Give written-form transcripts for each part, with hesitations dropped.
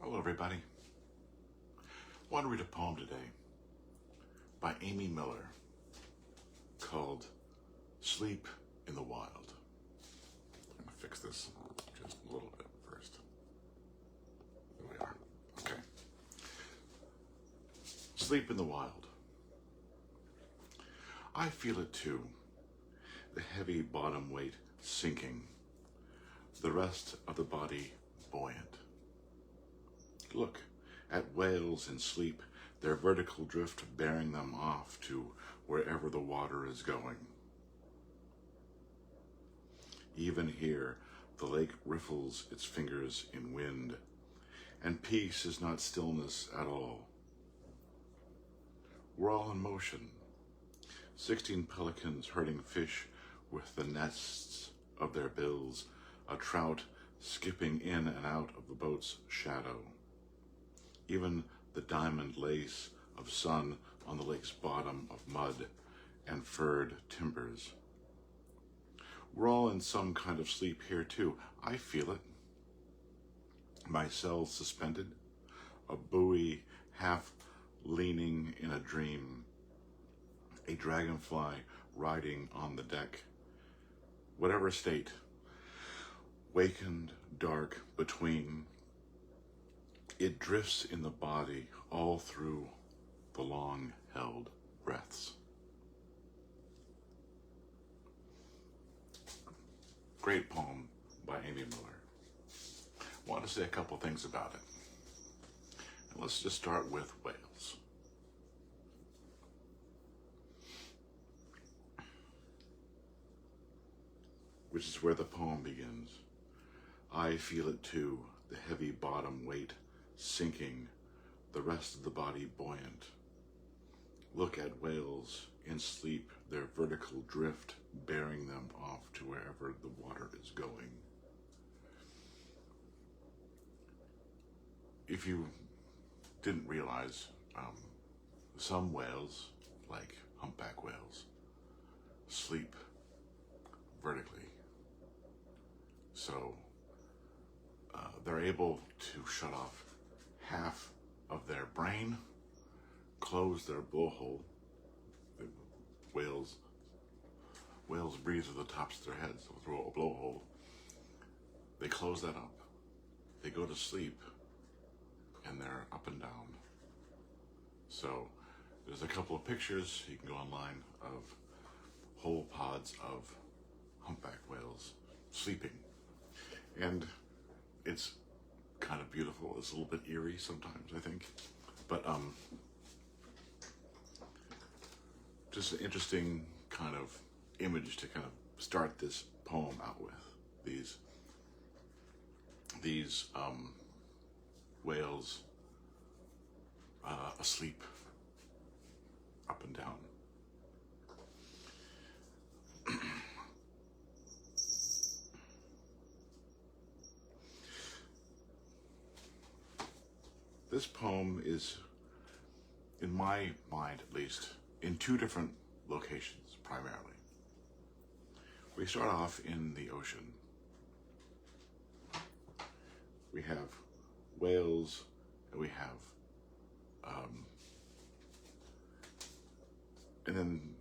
Hello everybody. I want to read a poem today by Amy Miller called Sleep in the Wild. I'm going to fix this just a little bit first. There we are. Okay. Sleep in the Wild. I feel it too, the heavy bottom weight sinking, the rest of the body buoyant. Look at whales in sleep, their vertical drift bearing them off to wherever the water is going. Even here, the lake riffles its fingers in wind, and peace is not stillness at all. We're all in motion, 16 pelicans herding fish with the nests of their bills, a trout skipping in and out of the boat's shadow. Even the diamond lace of sun on the lake's bottom of mud and furred timbers. We're all in some kind of sleep here too. I feel it. My cells suspended, a buoy half leaning in a dream, a dragonfly riding on the deck. Whatever state, wakened dark between, it drifts in the body all through the long-held breaths. Great poem by Amy Miller. I want to say a couple things about it. And let's just start with whales. Which is where the poem begins. I feel it too, the heavy bottom weight sinking, the rest of the body buoyant. Look at whales in sleep, their vertical drift bearing them off to wherever the water is going. If you didn't realize, some whales, like humpback whales, sleep vertically. So they're able to shut off half of their brain, close their blowhole. The whales breathe through the tops of their heads through a blowhole. They close that up. They go to sleep, and they're up and down. So there's a couple of pictures you can go online of whole pods of humpback whales sleeping, and it's kind of beautiful. It's a little bit eerie sometimes, I think, but just an interesting kind of image to kind of start this poem out with. These whales asleep, up and down. This poem is, in my mind at least, in two different locations primarily. We start off in the ocean. We have whales, and we have, and then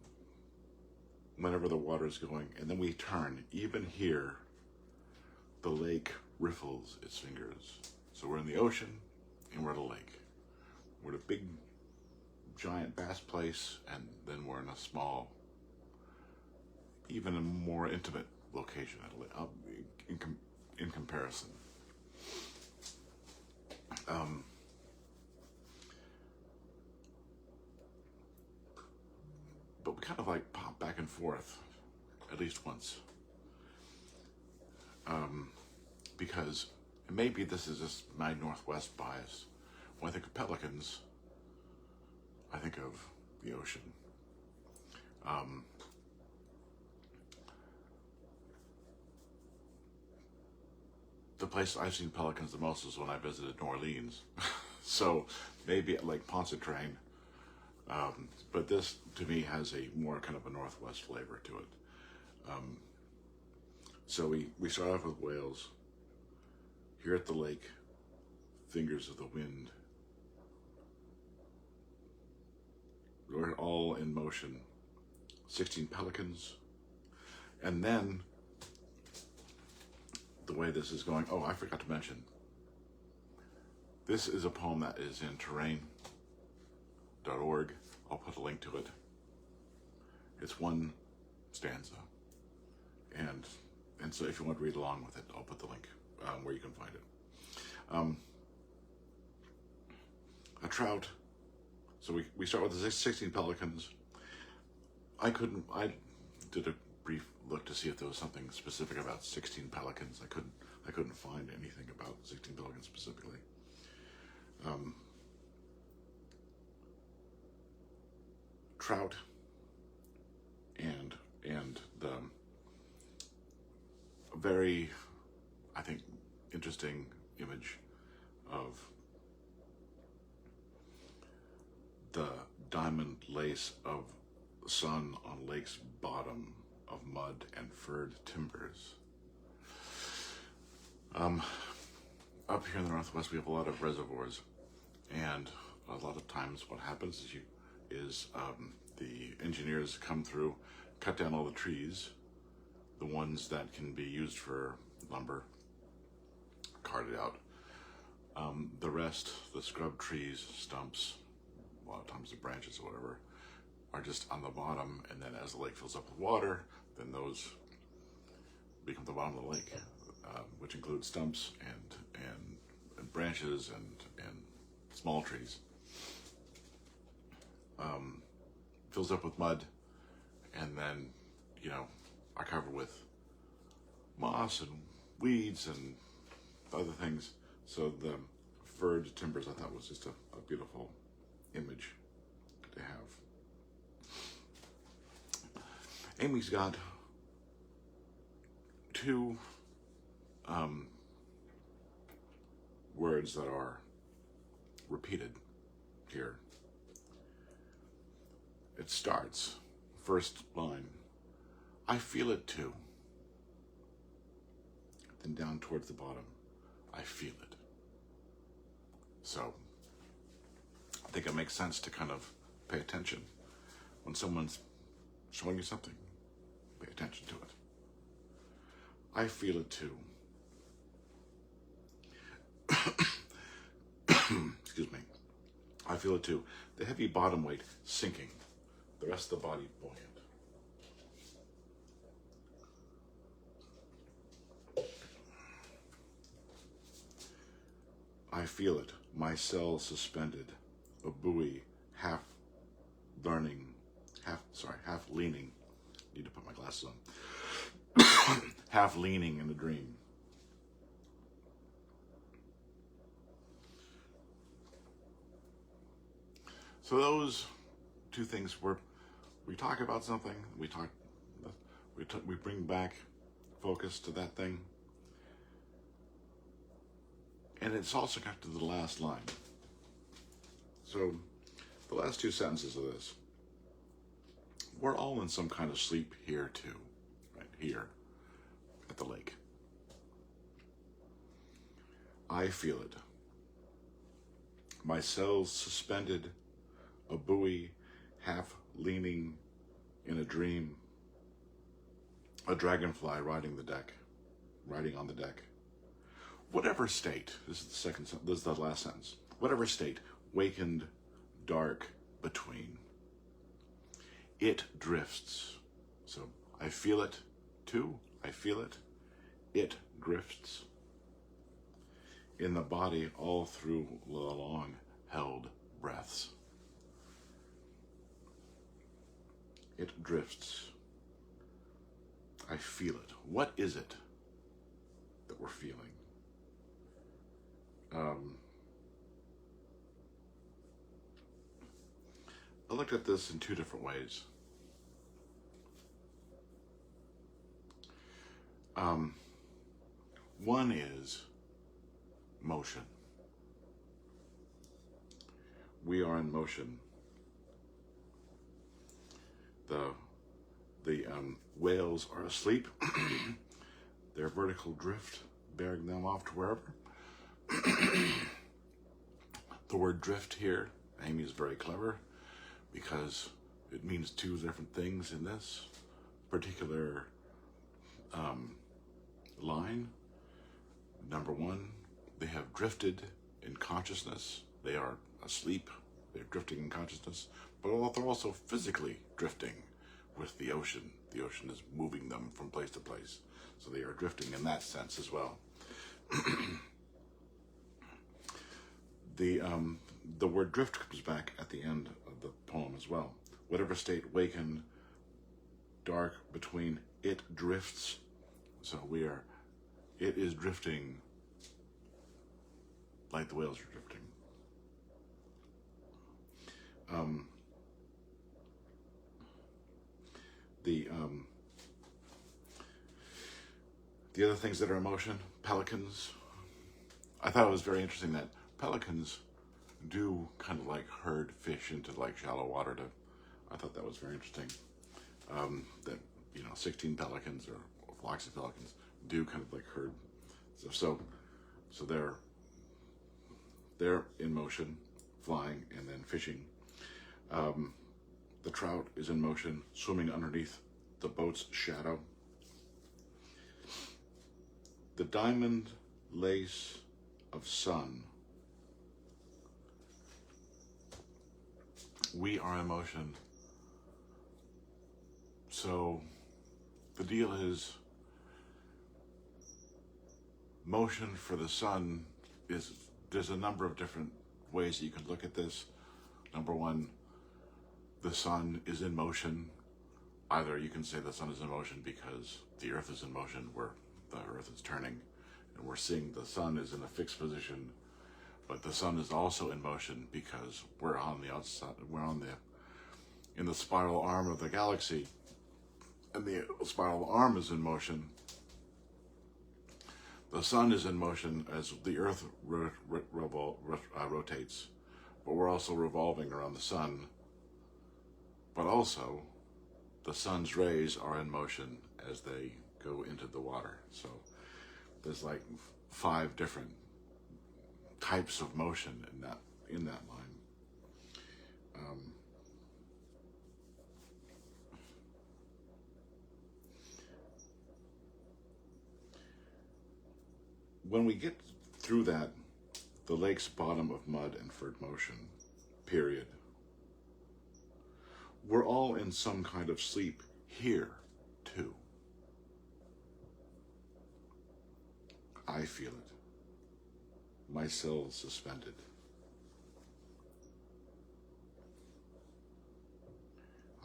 whenever the water is going, and then we turn. Even here, the lake riffles its fingers. So we're in the ocean, and we're at a lake. We're at a big, giant bass place, and then we're in a small, even a more intimate location in comparison. But we kind of like pop back and forth at least once. Because maybe this is just my Northwest bias. When I think of pelicans, I think of the ocean. The place I've seen pelicans the most is when I visited New Orleans. So maybe at Lake Pontchartrain. But this, to me, has a more kind of a Northwest flavor to it. So we start off with whales here at the lake, fingers of the wind. We're all in motion. 16 pelicans. And then, the way this is going, oh, I forgot to mention, this is a poem that is in terrain.org. I'll put a link to it. It's one stanza. And so if you want to read along with it, I'll put the link where you can find it. A trout. So we start with the 16 pelicans. I did a brief look to see if there was something specific about 16 pelicans. I couldn't find anything about 16 pelicans specifically. Trout and the very, I think, interesting image of the diamond lace of sun on lake's bottom of mud and furred timbers. Up here in the Northwest, we have a lot of reservoirs, and a lot of times what happens is the engineers come through, cut down all the trees, the ones that can be used for lumber, carted out. The rest, the scrub trees, stumps, a lot of times the branches or whatever, are just on the bottom, and then as the lake fills up with water, then those become the bottom of the lake, which includes stumps and branches and small trees. Fills up with mud, and then, are covered with moss and weeds and other things. So the furred timbers, I thought, was just a beautiful image to have. Amy's got two words that are repeated here. It starts, first line, I feel it too. Then down towards the bottom, I feel it. So I think it makes sense to kind of pay attention. When someone's showing you something, pay attention to it. I feel it too. Excuse me. I feel it too. The heavy bottom weight sinking, the rest of the body buoyant. I feel it, my cell suspended, a buoy half leaning. Need to put my glasses on. Half leaning in a dream. So those two things we talk about something, we bring back focus to that thing. And it's also connected to the last line. So the last two sentences of this. We're all in some kind of sleep here too, right here at the lake. I feel it. My cells suspended, a buoy half leaning in a dream, a dragonfly riding on the deck. Whatever state, this is the last sentence, whatever state, wakened, dark, between. It drifts. So I feel it too, I feel it. It drifts. In the body all through the long held breaths. It drifts. I feel it. What is it that we're feeling? I looked at this in two different ways. One is motion. We are in motion. The whales are asleep. Their vertical drift bearing them off to wherever. The word drift here, Amy is very clever because it means two different things in this particular line. Number one, they have drifted in consciousness. They are asleep. They're drifting in consciousness, but they're also physically drifting with the ocean. The ocean is moving them from place to place. So they are drifting in that sense as well. The word drift comes back at the end of the poem as well. Whatever state waken dark between, it drifts. So it is drifting like the whales are drifting. The other things that are in motion, pelicans. I thought it was very interesting that pelicans do kind of like herd fish into like shallow water. I thought that was very interesting. That 16 pelicans or flocks of pelicans do kind of like herd. So they're in motion, flying and then fishing. The trout is in motion, swimming underneath the boat's shadow. The diamond lace of sun. We are in motion. So the deal is motion for the sun is, there's a number of different ways that you can look at this. Number one, the sun is in motion. Either you can say the sun is in motion because the earth is in motion, where the earth is turning, and we're seeing the sun is in a fixed position, but the sun is also in motion because we're on the outside, in the spiral arm of the galaxy, and the spiral arm is in motion. The sun is in motion as the earth rotates, but we're also revolving around the sun. But also, the sun's rays are in motion as they go into the water. So there's like 5 different types of motion in that line. When we get through that, the lake's bottom of mud and furred motion, period. We're all in some kind of sleep here, too. I feel it. My cells suspended.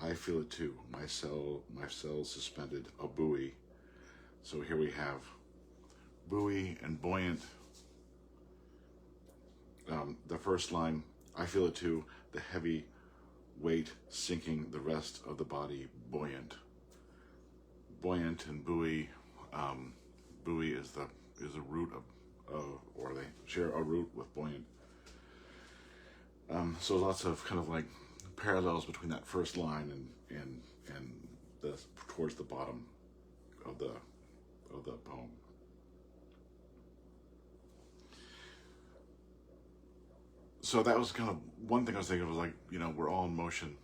I feel it too. My cells suspended, a buoy. So here we have buoy and buoyant. The first line, I feel it too, the heavy weight sinking the rest of the body, buoyant. Buoyant and buoy, buoy is a root of, or they share a root with buoyant. So lots of kind of like parallels between that first line and the towards the bottom of the poem. So that was kind of one thing I was thinking of, was like, we're all in motion.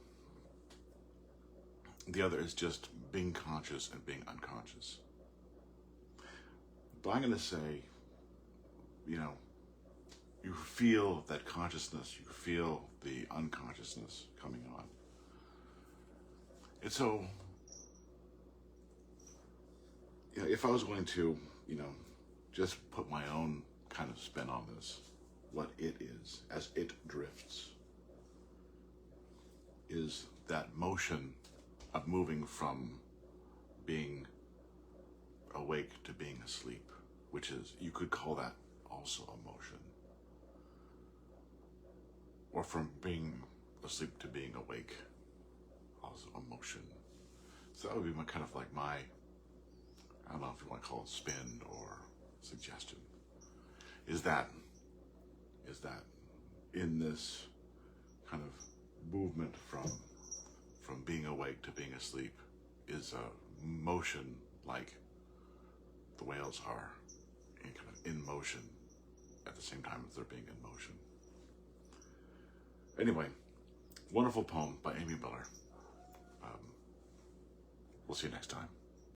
The other is just being conscious and being unconscious. But I'm going to say, you feel that consciousness, you feel the unconsciousness coming on. And so, if I was going to, just put my own kind of spin on this, what it is, as it drifts, is that motion of moving from being awake to being asleep, which is, you could call that also a motion. Or from being asleep to being awake, also a motion. So that would be kind of like my, I don't know if you want to call it spin or suggestion, is that in this kind of movement from being awake to being asleep is a motion like the whales are, kind of in motion at the same time as they're being in motion. Anyway, wonderful poem by Amy Miller. We'll see you next time.